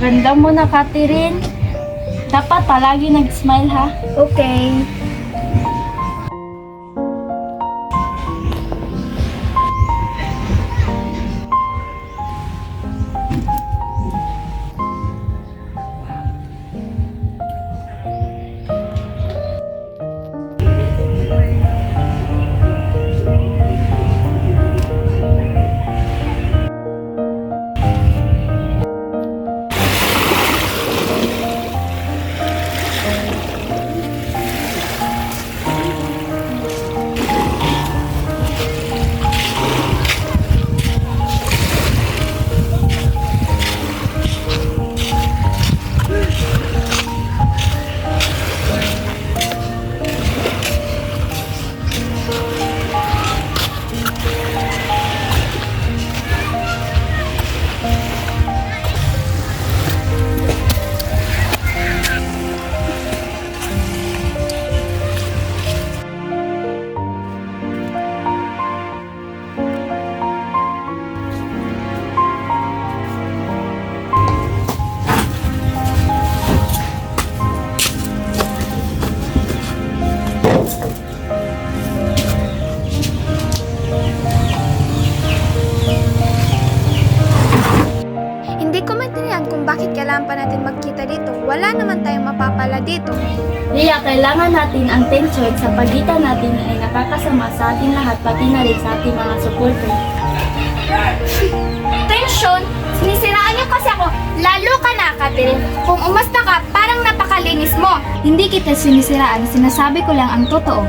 ganda mo na, Catherine. Dapat palagi nag-smile, ha? Okay. Hindi ko maintindihan kung bakit kailangan pa natin magkita dito. Wala naman tayong mapapala dito. Ria, kailangan natin ang tension sa pagitan natin ay nakakasama sa ating lahat, pati na rin sa ating mga supporter. Tension? Sinisiraan niyo kasi ako. Lalo ka na, Catherine. Kung umasta ka, parang napakalinis mo. Hindi kita sinisiraan. Sinasabi ko lang ang totoo.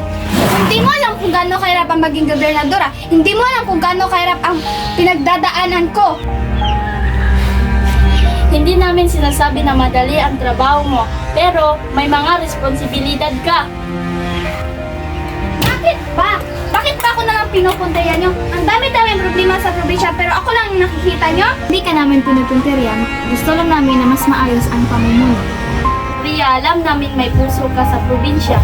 Hindi mo alam kung gaano kahirap ang maging gobernadora. Hindi mo alam kung gaano kahirap ang pinagdadaanan ko. Hindi namin sinasabi na madali ang trabaho mo, pero may mga responsibilidad ka. Bakit ba? Bakit ba ako nalang pinupuntayan nyo? Ang dami-daming problema sa probinsya pero ako lang yung nakikita nyo? Hindi ka namin pinupuntayan. Gusto lang namin na mas maayos ang pamumuno. Ria, alam namin may puso ka sa probinsya.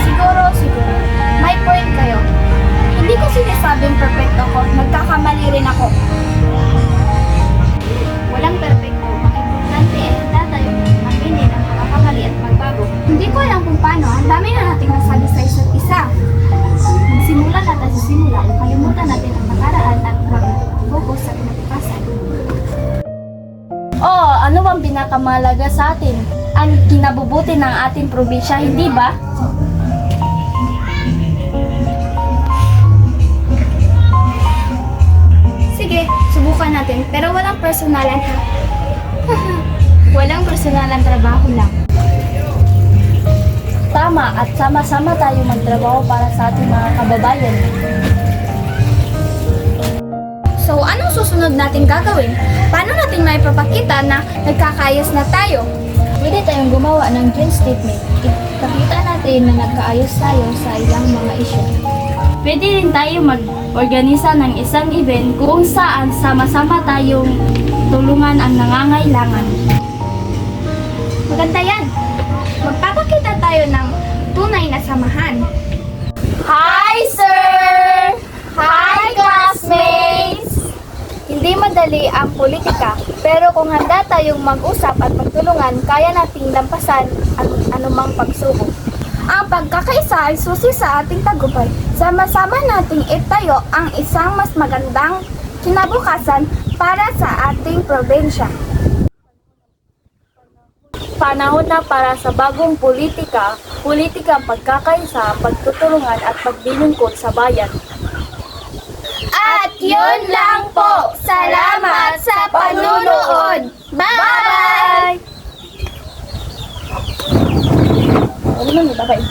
Siguro. May point kayo. Hindi ko sinasabing perfecto ko. Nagkakamali rin ako. Walang perfecto. Ang importante ay handa tayo maginin ang pagkakamali at magbago. Hindi ko alam kung paano. Ang dami na nating nasabi sa isa't isa. Magsimula na tayo sa simula. Kalimutan natin ang nakaraan at mag-focus sa kinabukasan. Oo, ano bang pinakamalaga sa atin? Ang kinabubuti ng ating probinsya, hindi ba? Sige, subukan natin. Pero walang personalan ha. Walang personalan, trabaho lang. Tama, at sama-sama tayo magtrabaho para sa ating mga kababayan. So, anong susunod natin gagawin? Paano natin maipapakita na nagkakaayos na tayo? Pwede tayong gumawa ng joint statement. Ipakita natin na nagkaayos tayo sa ilang mga issue. Pwede rin tayo mag-organisa ng isang event kung saan sama-sama tayong tulungan ang nangangailangan. Maganda yan. Magpapakita tayo ng tunay na samahan. Hi, sir! Hi, classmates! Hindi madali ang politika, pero kung handa tayong mag-usap at magtulungan, kaya nating lampasan ang anumang pagsubok. Ang pagkakaisa ay susi sa ating tagumpay. Sama-sama nating itayo ang isang mas magandang kinabukasan para sa ating probinsya. Panahon na para sa bagong politika, pagkakaisa, pagtutulungan at paglilingkod sa bayan. At yun lang po. Salamat sa panunood. Bye! Bye-bye!